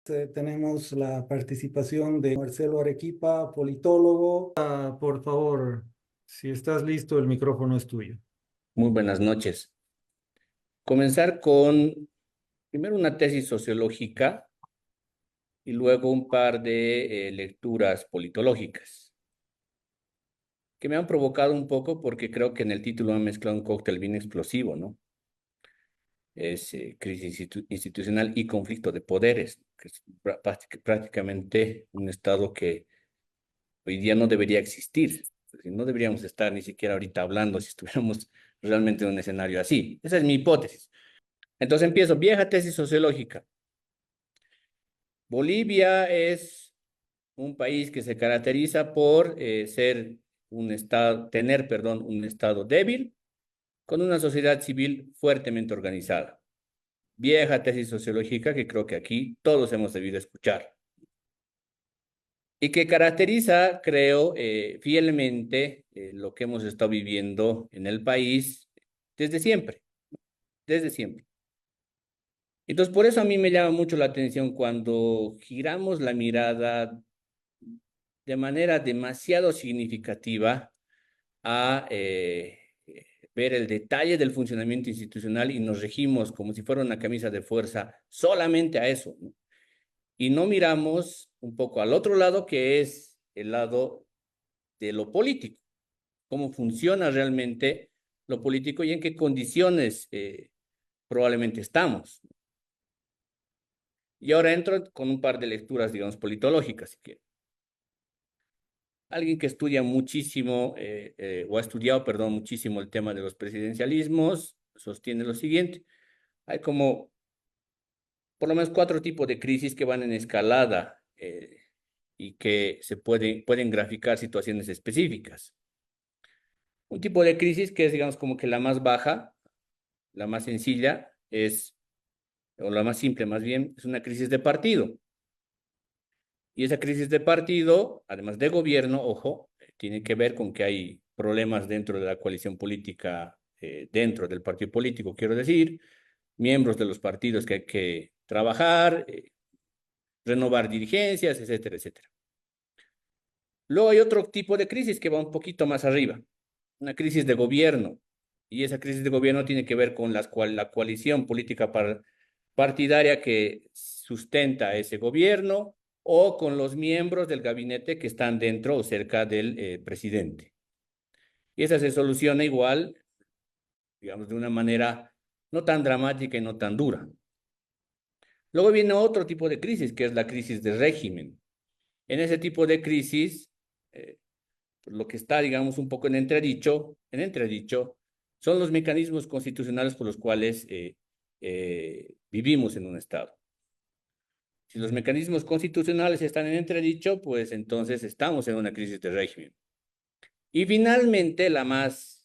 Tenemos la participación de Marcelo Arequipa, politólogo. Por favor, si estás listo, el micrófono es tuyo. Muy buenas noches. Comenzar con primero una tesis sociológica y luego un par de lecturas politológicas que me han provocado un poco porque creo que en el título han mezclado un cóctel bien explosivo, ¿no? Es crisis institucional y conflicto de poderes, que es prácticamente un estado que hoy día no debería existir. Es decir, no deberíamos estar ni siquiera ahorita hablando si estuviéramos realmente en un escenario así. Esa es mi hipótesis. Entonces empiezo, vieja tesis sociológica. Bolivia es un país que se caracteriza por ser un estado, tener, perdón, un estado débil con una sociedad civil fuertemente organizada. Vieja tesis sociológica que creo que aquí todos hemos debido escuchar y que caracteriza, creo, fielmente lo que hemos estado viviendo en el país desde siempre, desde siempre. Entonces, por eso a mí me llama mucho la atención cuando giramos la mirada de manera demasiado significativa a ver el detalle del funcionamiento institucional y nos regimos como si fuera una camisa de fuerza solamente a eso, ¿no? Y no miramos un poco al otro lado, que es el lado de lo político, cómo funciona realmente lo político y en qué condiciones probablemente estamos. Y ahora entro con un par de lecturas, digamos, politológicas, si quiero. Alguien que estudia muchísimo, o ha estudiado, perdón, muchísimo el tema de los presidencialismos, sostiene lo siguiente. Hay como por lo menos cuatro tipos de crisis que van en escalada y que pueden graficar situaciones específicas. Un tipo de crisis que es, digamos, como que la más baja, la más sencilla, o la más simple más bien, es una crisis de partido. Y esa crisis de partido, además de gobierno, ojo, tiene que ver con que hay problemas dentro de la coalición política, dentro del partido político, quiero decir, miembros de los partidos que hay que trabajar, renovar dirigencias, etcétera, etcétera. Luego hay otro tipo de crisis que va un poquito más arriba, una crisis de gobierno. Y esa crisis de gobierno tiene que ver con la coalición política partidaria que sustenta ese gobierno o con los miembros del gabinete que están dentro o cerca del presidente. Y esa se soluciona igual, digamos, de una manera no tan dramática y no tan dura. Luego viene otro tipo de crisis, que es la crisis de régimen. En ese tipo de crisis, eh, lo que está, digamos, un poco en entredicho, son los mecanismos constitucionales por los cuales vivimos en un Estado. Si los mecanismos constitucionales están en entredicho, pues entonces estamos en una crisis de régimen. Y finalmente, la más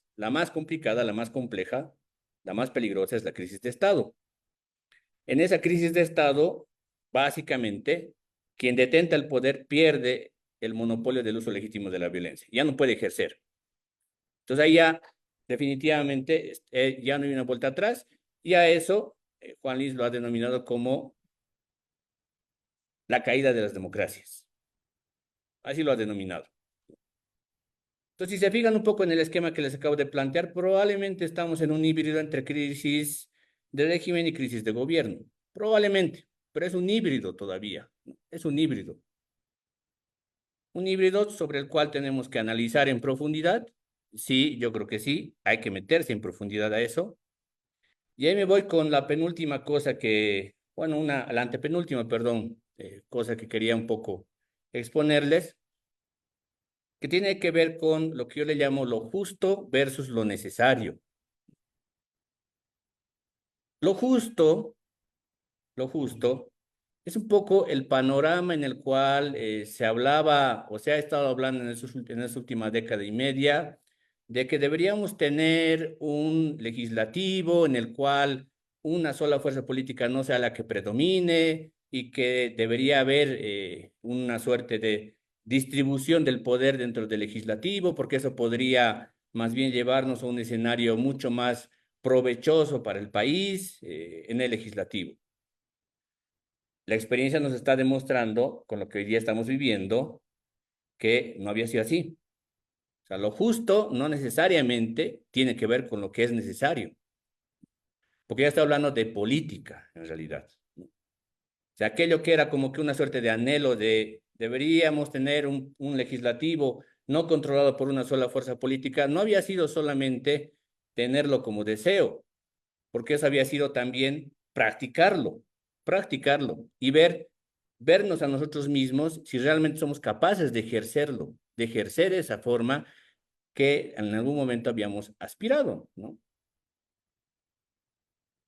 complicada, la más compleja, la más peligrosa es la crisis de Estado. En esa crisis de Estado, básicamente, quien detenta el poder pierde el monopolio del uso legítimo de la violencia. Ya no puede ejercer. Entonces ahí ya definitivamente ya no hay una vuelta atrás y a eso Juan Luis lo ha denominado como la caída de las democracias. Así lo ha denominado. Entonces, si se fijan un poco en el esquema que les acabo de plantear, probablemente estamos en un híbrido entre crisis de régimen y crisis de gobierno. Probablemente, pero es un híbrido todavía. Es un híbrido. Un híbrido sobre el cual tenemos que analizar en profundidad. Sí, yo creo que sí, hay que meterse en profundidad a eso. Y ahí me voy con la penúltima cosa bueno, la antepenúltima, perdón, cosa que quería un poco exponerles, que tiene que ver con lo que yo le llamo lo justo versus lo necesario. Lo justo, lo justo, es un poco el panorama en el cual se hablaba o se ha estado hablando en esta última década y media de que deberíamos tener un legislativo en el cual una sola fuerza política no sea la que predomine y que debería haber una suerte de distribución del poder dentro del legislativo, porque eso podría más bien llevarnos a un escenario mucho más provechoso para el país en el legislativo. La experiencia nos está demostrando, con lo que hoy día estamos viviendo, que no había sido así. O sea, lo justo no necesariamente tiene que ver con lo que es necesario, porque ya está hablando de política, en realidad. O sea, aquello que era como que una suerte de anhelo de deberíamos tener un legislativo no controlado por una sola fuerza política, no había sido solamente tenerlo como deseo, porque eso había sido también practicarlo y vernos a nosotros mismos si realmente somos capaces de ejercerlo, de ejercer esa forma que en algún momento habíamos aspirado, ¿no?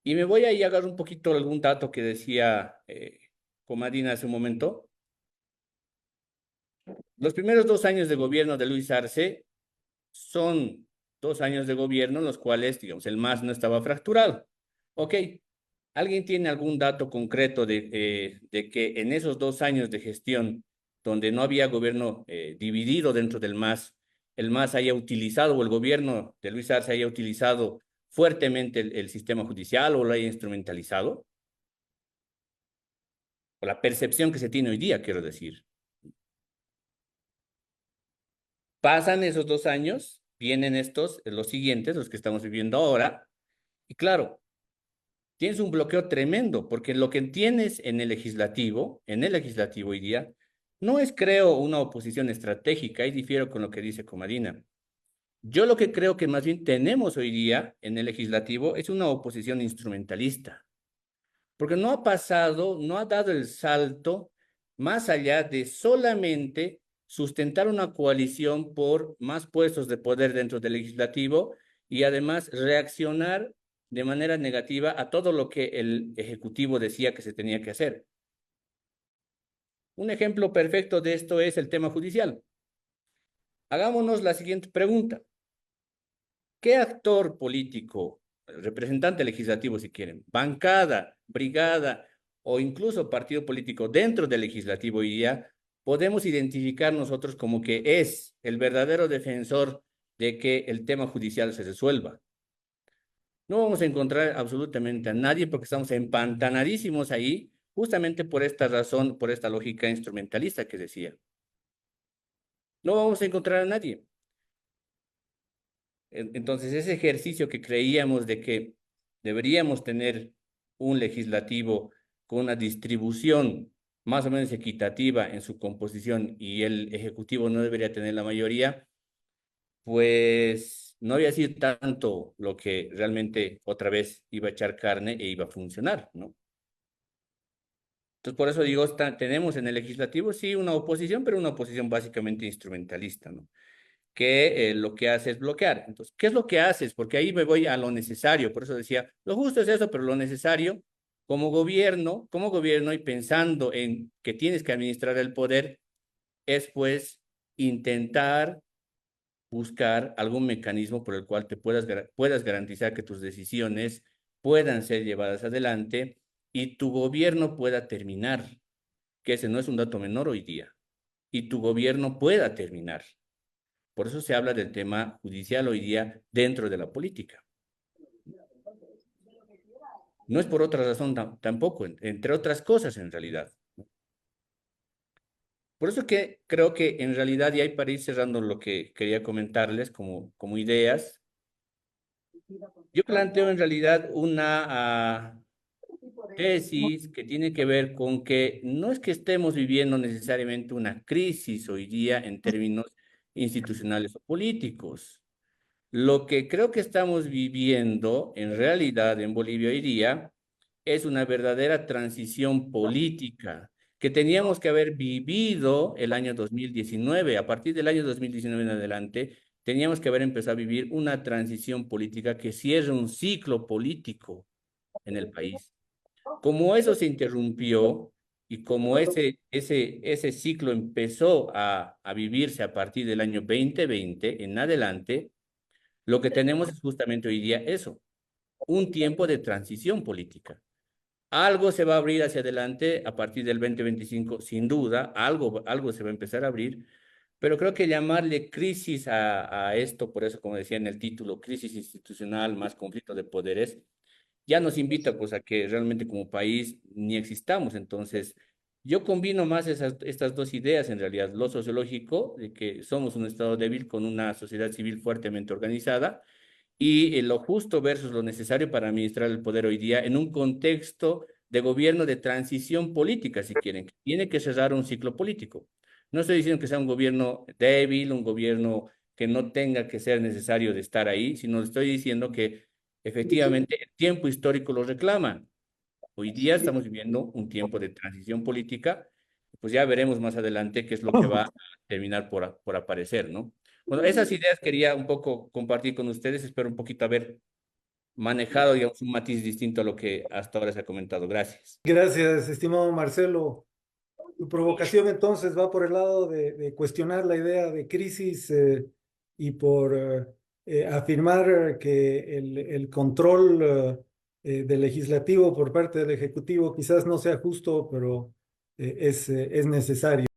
Y me voy a ir a agarrar un poquito algún dato que decía Comadina hace un momento. Los primeros 2 años de gobierno de Luis Arce son 2 años de gobierno en los cuales, digamos, el MAS no estaba fracturado. Ok, ¿alguien tiene algún dato concreto de que en esos 2 años de gestión, donde no había gobierno dividido dentro del MAS, el MAS haya utilizado o el gobierno de Luis Arce haya utilizado fuertemente el sistema judicial o lo haya instrumentalizado? O la percepción que se tiene hoy día, quiero decir. Pasan esos 2 años, vienen estos, los siguientes, los que estamos viviendo ahora, y claro, tienes un bloqueo tremendo, porque lo que tienes en el legislativo hoy día, no es, creo, una oposición estratégica, y difiero con lo que dice Comadina. Yo lo que creo que más bien tenemos hoy día en el legislativo es una oposición instrumentalista, porque no ha pasado, no ha dado el salto más allá de solamente sustentar una coalición por más puestos de poder dentro del legislativo y además reaccionar de manera negativa a todo lo que el Ejecutivo decía que se tenía que hacer. Un ejemplo perfecto de esto es el tema judicial. Hagámonos la siguiente pregunta. ¿Qué actor político, representante legislativo si quieren, bancada, brigada o incluso partido político dentro del legislativo hoy día, podemos identificar nosotros como que es el verdadero defensor de que el tema judicial se resuelva? No vamos a encontrar absolutamente a nadie porque estamos empantanadísimos ahí, justamente por esta razón, por esta lógica instrumentalista que decía. No vamos a encontrar a nadie. Entonces, ese ejercicio que creíamos de que deberíamos tener un legislativo con una distribución más o menos equitativa en su composición y el ejecutivo no debería tener la mayoría, pues no había sido tanto lo que realmente otra vez iba a echar carne e iba a funcionar, ¿no? Entonces, por eso digo, tenemos en el legislativo, sí, una oposición, pero una oposición básicamente instrumentalista, ¿no? Que lo que hace es bloquear. Entonces, ¿qué es lo que haces? Porque ahí me voy a lo necesario, por eso decía, lo justo es eso, pero lo necesario, como gobierno y pensando en que tienes que administrar el poder, es pues intentar buscar algún mecanismo por el cual te puedas garantizar que tus decisiones puedan ser llevadas adelante y tu gobierno pueda terminar, que ese no es un dato menor hoy día, y tu gobierno pueda terminar. Por eso se habla del tema judicial hoy día dentro de la política. No es por otra razón tampoco, entre otras cosas en realidad. Por eso que creo que en realidad, y ahí para ir cerrando lo que quería comentarles como ideas, yo planteo en realidad una tesis que tiene que ver con que no es que estemos viviendo necesariamente una crisis hoy día en términos institucionales o políticos. Lo que creo que estamos viviendo en realidad en Bolivia hoy día es una verdadera transición política que teníamos que haber vivido el año 2019. A partir del año 2019 en adelante, teníamos que haber empezado a vivir una transición política que cierre un ciclo político en el país. Como eso se interrumpió y como ese ciclo empezó a vivirse a partir del año 2020 en adelante, lo que tenemos es justamente hoy día eso, un tiempo de transición política. Algo se va a abrir hacia adelante a partir del 2025, sin duda, algo se va a empezar a abrir, pero creo que llamarle crisis a esto, por eso como decía en el título, crisis institucional más conflicto de poderes, ya nos invita pues a que realmente como país ni existamos. Entonces, yo combino más estas dos ideas en realidad, lo sociológico, de que somos un estado débil con una sociedad civil fuertemente organizada, y lo justo versus lo necesario para administrar el poder hoy día en un contexto de gobierno de transición política, si quieren. Tiene que cerrar un ciclo político. No estoy diciendo que sea un gobierno débil, un gobierno que no tenga que ser necesario de estar ahí, sino estoy diciendo que efectivamente el tiempo histórico lo reclama. Hoy día estamos viviendo un tiempo de transición política, pues ya veremos más adelante qué es lo que va a terminar por aparecer, ¿no? Bueno, esas ideas quería un poco compartir con ustedes, espero un poquito haber manejado, digamos, un matiz distinto a lo que hasta ahora se ha comentado. Gracias. Gracias, estimado Marcelo. Tu provocación entonces va por el lado de cuestionar la idea de crisis y por afirmar que el control del legislativo por parte del ejecutivo quizás no sea justo, pero es necesario.